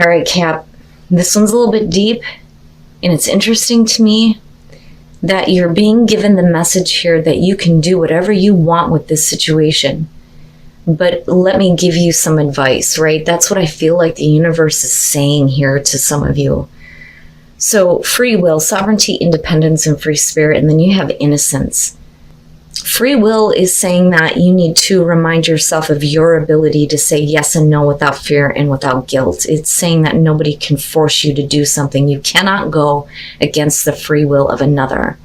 All right, Cap, this one's a little bit deep, and it's interesting to me that you're being given the message here that you can do whatever you want with this situation. But let me give you some advice, right? That's what I feel like the universe is saying here to some of you. So free will, sovereignty, independence, and free spirit, and then you have innocence. Free will is saying that you need to remind yourself of your ability to say yes and no without fear and without guilt. It's saying that nobody can force you to do something. You cannot go against the free will of another.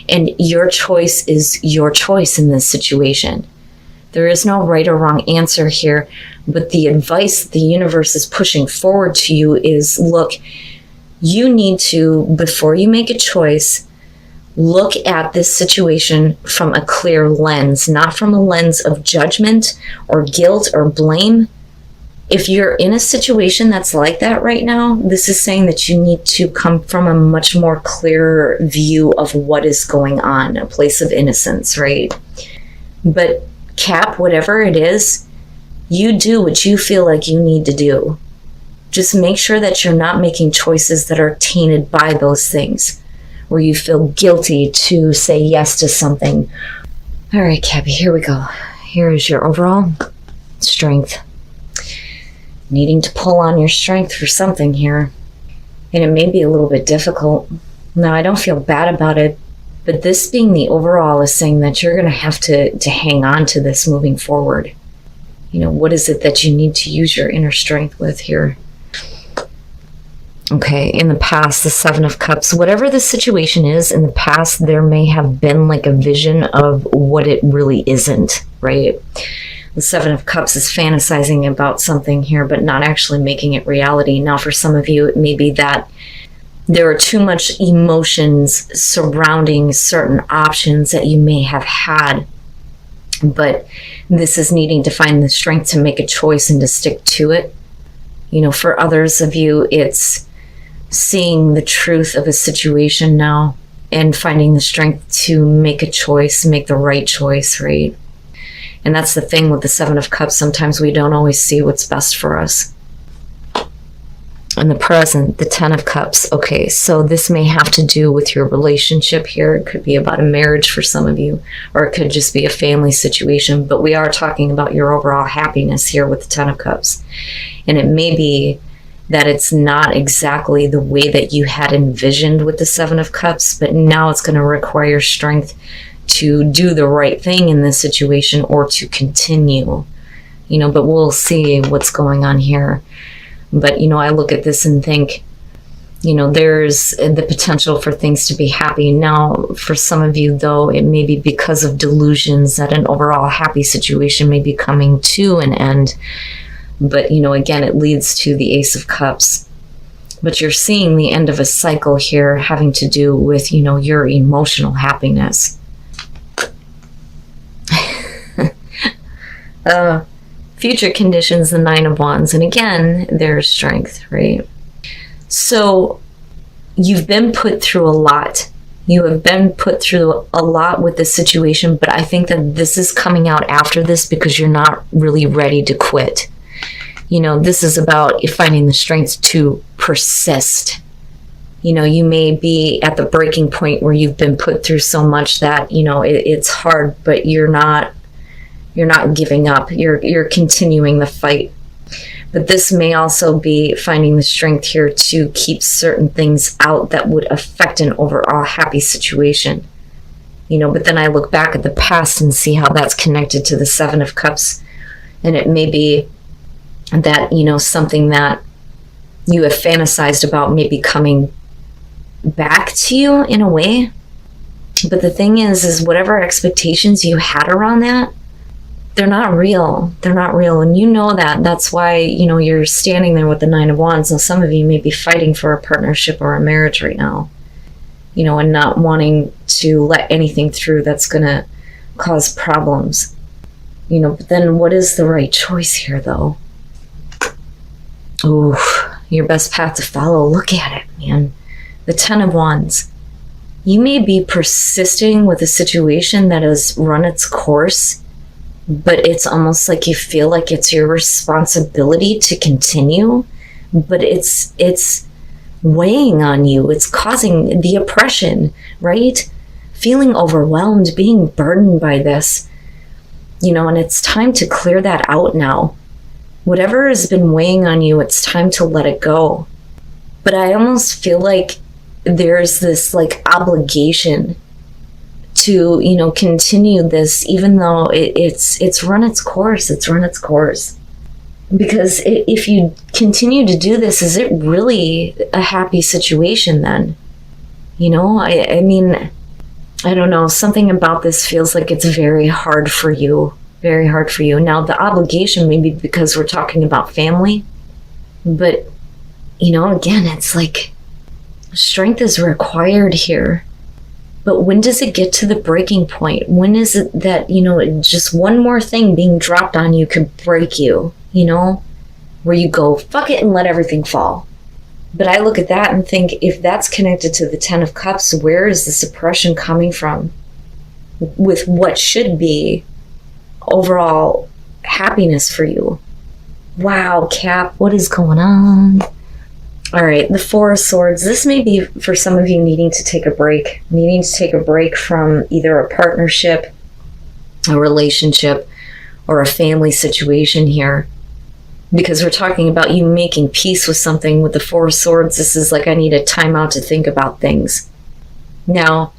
And your choice is your choice in this situation. There is no right or wrong answer here, but the advice the universe is pushing forward to you is, look, you need to, before you make a choice, look at this situation from a clear lens, not from a lens of judgment or guilt or blame. If you're in a situation that's like that right now, this is saying that you need to come from a much more clearer view of what is going on, a place of innocence, right? But Cap, whatever it is, you do what you feel like you need to do. Just make sure that you're not making choices that are tainted by those things, where you feel guilty to say yes to something. All right, Cappy, here we go. Here is your overall strength. Needing to pull on your strength for something here. And it may be a little bit difficult. Now, I don't feel bad about it, but this being the overall is saying that you're going to have to hang on to this moving forward. You know, what is it that you need to use your inner strength with here? Okay, in the past, the Seven of Cups, whatever the situation is, in the past, there may have been like a vision of what it really isn't, right? The Seven of Cups is fantasizing about something here, but not actually making it reality. Now, for some of you, it may be that there are too much emotions surrounding certain options that you may have had, but this is needing to find the strength to make a choice and to stick to it. You know, for others of you, it's seeing the truth of a situation now and finding the strength to make a choice, make the right choice, right? And that's the thing with the Seven of Cups. Sometimes we don't always see what's best for us. In the present, the Ten of Cups. Okay, so this may have to do with your relationship here. It could be about a marriage for some of you, or it could just be a family situation. But we are talking about your overall happiness here with the Ten of Cups. And it may be that it's not exactly the way that you had envisioned with the Seven of Cups, but now it's going to require strength to do the right thing in this situation or to continue. You know, but we'll see what's going on here. But, you know, I look at this and think, you know, there's the potential for things to be happy. Now, for some of you, though, it may be because of delusions that an overall happy situation may be coming to an end. But, you know, again, it leads to the Ace of Cups. But you're seeing the end of a cycle here having to do with, you know, your emotional happiness. Future conditions, the Nine of Wands. And again, there's strength, right? So you've been put through a lot. You have been put through a lot with this situation, but I think that this is coming out after this because you're not really ready to quit. You know, this is about finding the strength to persist. You know, you may be at the breaking point where you've been put through so much that, you know, it's hard, but you're not giving up. You're continuing the fight. But this may also be finding the strength here to keep certain things out that would affect an overall happy situation. You know, but then I look back at the past and see how that's connected to the Seven of Cups. And it may be that, you know, something that you have fantasized about may be coming back to you in a way. But the thing is whatever expectations you had around that, they're not real. They're not real. And you know that. That's why, you know, you're standing there with the Nine of Wands. And some of you may be fighting for a partnership or a marriage right now, you know, and not wanting to let anything through that's going to cause problems. You know, but then what is the right choice here, though? Ooh, your best path to follow. Look at it, man. The Ten of Wands. You may be persisting with a situation that has run its course, but it's almost like you feel like it's your responsibility to continue, but it's weighing on you. It's causing the oppression, right? Feeling overwhelmed, being burdened by this, and it's time to clear that out now. Whatever has been weighing on you, it's time to let it go. But I almost feel like there's this like obligation to, continue this, even though it's run its course. It's run its course. Because if you continue to do this, is it really a happy situation then? I mean, I don't know. Something about this feels like it's very hard for you. Very hard for you. Now, the obligation may be because we're talking about family. But, again, it's like strength is required here. But when does it get to the breaking point? When is it that, just one more thing being dropped on you could break you, where you go, fuck it and let everything fall. But I look at that and think, if that's connected to the 10 of Cups, where is the suppression coming from with what should be overall happiness for you? Wow, Cap, what is going on? All right, the Four of Swords. This may be for some of you needing to take a break from either a partnership, a relationship, or a family situation here. Because we're talking about you making peace with something. With the Four of Swords, this is like, I need a timeout to think about things. Now,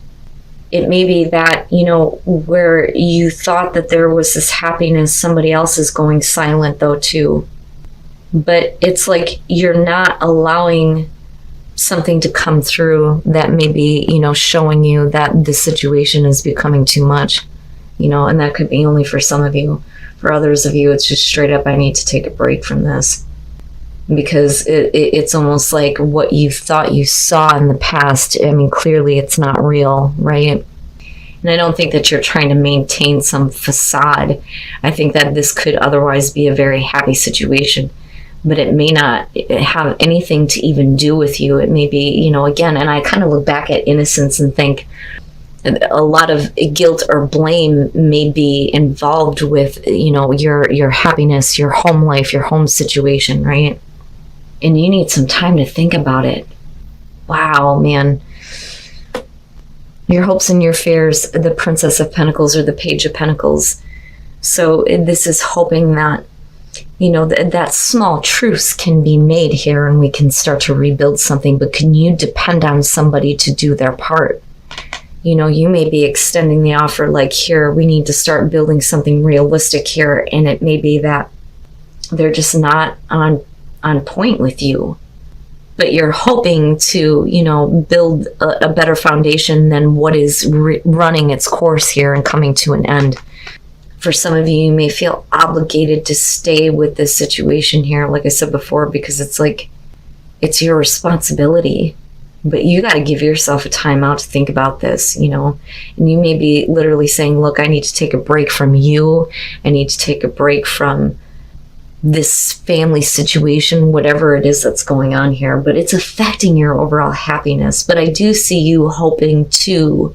it may be that, where you thought that there was this happiness, somebody else is going silent though too. But it's like you're not allowing something to come through that may be, showing you that the situation is becoming too much, and that could be only for some of you. For others of you, it's just straight up, I need to take a break from this. Because it's almost like what you thought you saw in the past, I mean, clearly it's not real, right? And I don't think that you're trying to maintain some facade. I think that this could otherwise be a very happy situation. But it may not have anything to even do with you. It may be, again, and I kind of look back at innocence and think a lot of guilt or blame may be involved with, your happiness, your home life, your home situation, right? And you need some time to think about it. Wow, man. Your hopes and your fears, the Princess of Pentacles or the Page of Pentacles. So this is hoping that, that small truce can be made here and we can start to rebuild something. But can you depend on somebody to do their part? You may be extending the offer like, here, we need to start building something realistic here. And it may be that they're just not on point with you. But you're hoping to, build a better foundation than what is running its course here and coming to an end. For some of you, you may feel obligated to stay with this situation here, like I said before, because it's like, it's your responsibility. But you got to give yourself a time out to think about this, and you may be literally saying, look, I need to take a break from you. I need to take a break from this family situation, whatever it is that's going on here, but it's affecting your overall happiness. But I do see you hoping to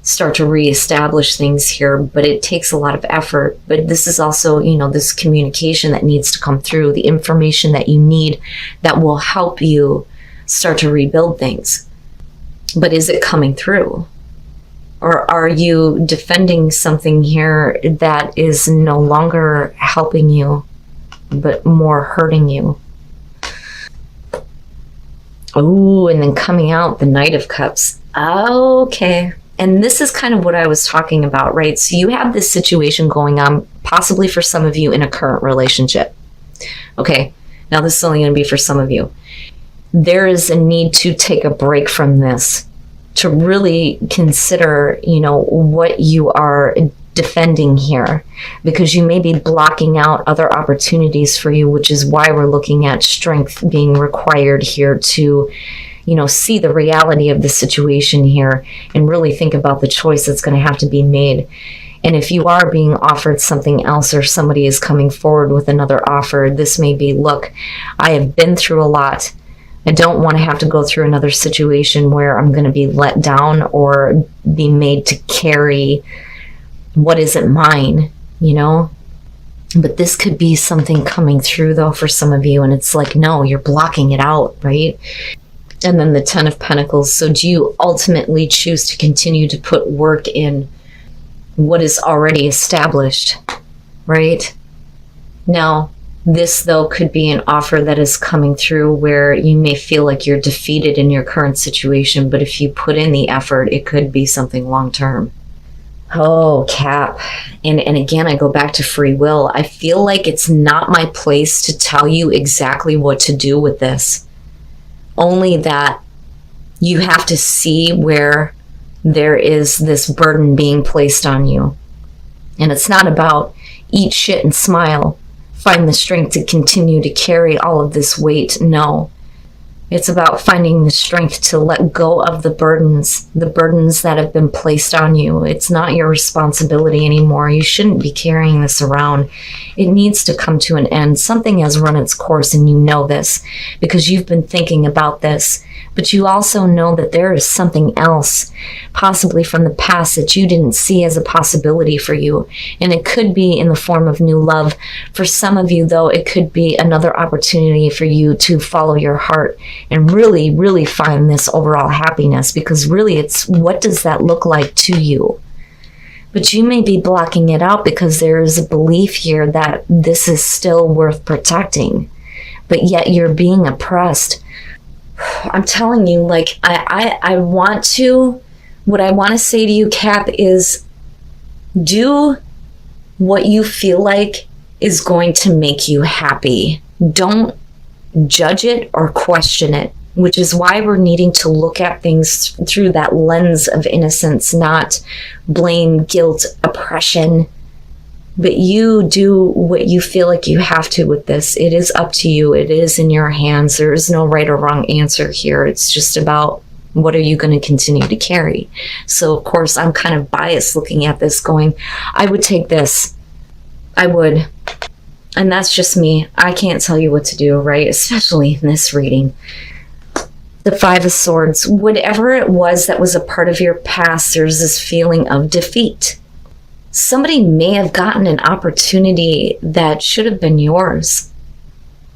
start to reestablish things here, but it takes a lot of effort. But this is also, this communication that needs to come through, the information that you need that will help you start to rebuild things. But is it coming through? Or are you defending something here that is no longer helping you, but more hurting you? Oh, and then coming out, the Knight of Cups. Okay. And this is kind of what I was talking about, right? So you have this situation going on, possibly for some of you in a current relationship. Okay. Now this is only going to be for some of you. There is a need to take a break from this, to really consider, what you are defending here, because you may be blocking out other opportunities for you, which is why we're looking at strength being required here to, see the reality of the situation here and really think about the choice that's going to have to be made. And if you are being offered something else or somebody is coming forward with another offer, this may be, look, I have been through a lot. I don't want to have to go through another situation where I'm going to be let down or be made to carry what isn't mine, But this could be something coming through though for some of you, and it's like, no, you're blocking it out, right? And then the Ten of Pentacles. So do you ultimately choose to continue to put work in what is already established, right? Now, this though could be an offer that is coming through where you may feel like you're defeated in your current situation, but if you put in the effort, it could be something long term. Oh, Cap. And again, I go back to free will. I feel like it's not my place to tell you exactly what to do with this. Only that you have to see where there is this burden being placed on you. And it's not about eat shit and smile, find the strength to continue to carry all of this weight. No. It's about finding the strength to let go of the burdens that have been placed on you. It's not your responsibility anymore. You shouldn't be carrying this around. It needs to come to an end. Something has run its course, and you know this because you've been thinking about this. But you also know that there is something else, possibly from the past, that you didn't see as a possibility for you. And it could be in the form of new love. For some of you, though, it could be another opportunity for you to follow your heart and really, really find this overall happiness, because really it's what does that look like to you? But you may be blocking it out because there is a belief here that this is still worth protecting, but yet you're being oppressed. I'm telling you, like, I want to, what I want to say to you, Cap, is do what you feel like is going to make you happy. Don't judge it or question it, which is why we're needing to look at things through that lens of innocence, not blame, guilt, oppression. But you do what you feel like you have to with this. It is up to you. It is in your hands. There is no right or wrong answer here. It's just about what are you going to continue to carry. So, of course, I'm kind of biased looking at this going, I would take this. I would. And that's just me. I can't tell you what to do, right? Especially in this reading. The Five of Swords. Whatever it was that was a part of your past, there's this feeling of defeat. Somebody may have gotten an opportunity that should have been yours.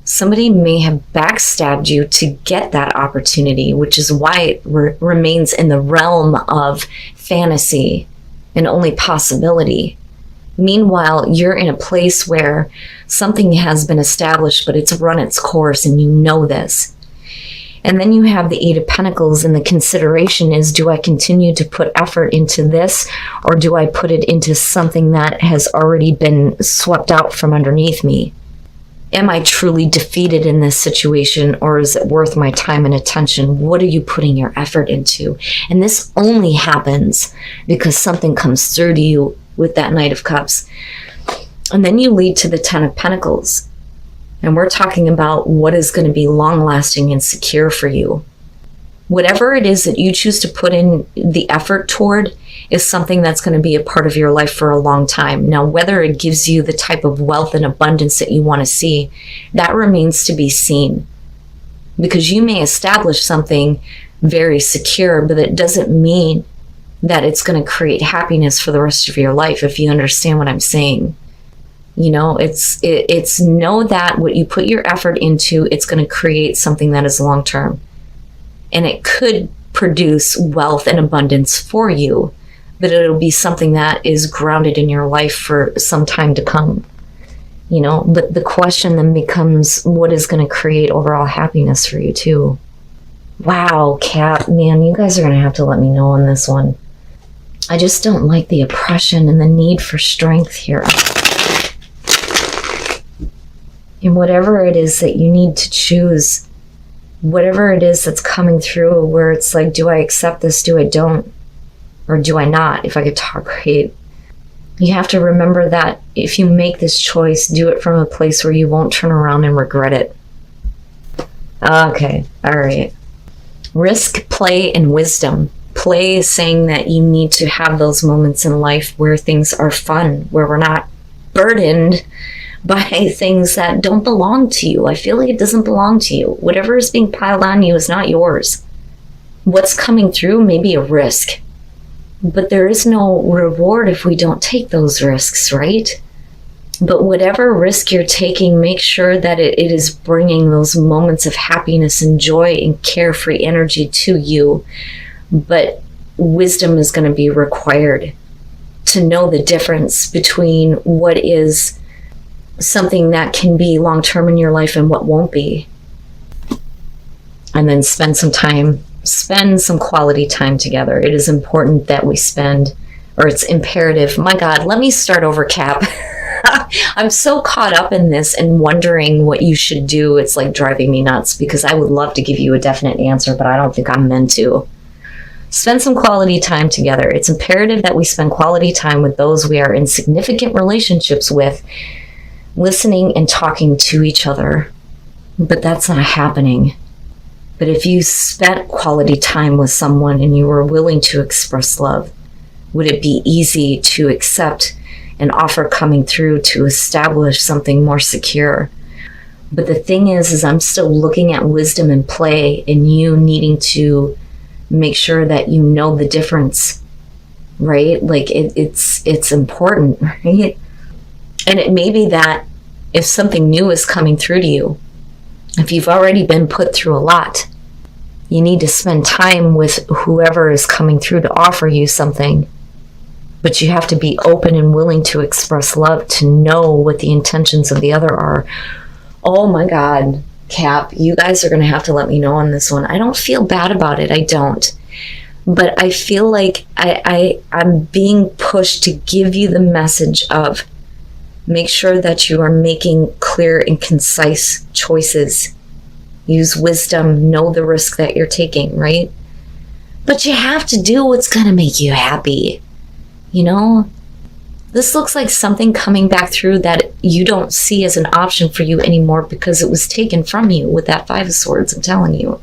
Somebody may have backstabbed you to get that opportunity, which is why it remains in the realm of fantasy and only possibility. Meanwhile, you're in a place where something has been established, but it's run its course, and you know this. And then you have the Eight of Pentacles, and the consideration is, do I continue to put effort into this, or do I put it into something that has already been swept out from underneath me? Am I truly defeated in this situation, or is it worth my time and attention? What are you putting your effort into? And this only happens because something comes through to you with that Knight of Cups. And then you lead to the Ten of Pentacles. And we're talking about what is going to be long-lasting and secure for you. Whatever it is that you choose to put in the effort toward is something that's going to be a part of your life for a long time. Now, whether it gives you the type of wealth and abundance that you want to see, that remains to be seen. Because you may establish something very secure, but it doesn't mean that it's going to create happiness for the rest of your life, if you understand what I'm saying. You know, it's know that what you put your effort into, it's going to create something that is long-term. And it could produce wealth and abundance for you, but it'll be something that is grounded in your life for some time to come. You know, but the question then becomes, what is going to create overall happiness for you too? Wow, Cap, man, you guys are going to have to let me know on this one. I just don't like the oppression and the need for strength here. And whatever it is that you need to choose, whatever it is that's coming through where it's like, do I accept this, do I don't, or do I not, if I could talk right? You have to remember that if you make this choice, do it from a place where you won't turn around and regret it. Okay, all right. Risk, play, and wisdom. Play is saying that you need to have those moments in life where things are fun, where we're not burdened by things that don't belong to you. I feel like it doesn't belong to you. Whatever is being piled on you is not yours. What's coming through may be a risk, but there is no reward if we don't take those risks, right? But whatever risk you're taking, make sure that it is bringing those moments of happiness and joy and carefree energy to you. But wisdom is going to be required to know the difference between what is something that can be long-term in your life and what won't be. And then spend some quality time together. It is important that we spend, or it's imperative. My God, let me start over, Cap. I'm so caught up in this and wondering what you should do. It's like driving me nuts because I would love to give you a definite answer, but I don't think I'm meant to. Spend some quality time together. It's imperative that we spend quality time with those we are in significant relationships with, listening and talking to each other. But that's not happening. But if you spent quality time with someone and you were willing to express love, would it be easy to accept an offer coming through to establish something more secure? But the thing is I'm still looking at wisdom in play and you needing to make sure that you know the difference, right? Like it's important, right? And it may be that if something new is coming through to you, if you've already been put through a lot, you need to spend time with whoever is coming through to offer you something. But you have to be open and willing to express love to know what the intentions of the other are. Oh my God, Cap, you guys are going to have to let me know on this one. I don't feel bad about it. I don't. But I feel like I'm being pushed to give you the message of make sure that you are making clear and concise choices. Use wisdom, know the risk that you're taking, right? But you have to do what's going to make you happy. You know, this looks like something coming back through that you don't see as an option for you anymore because it was taken from you with that Five of Swords, I'm telling you.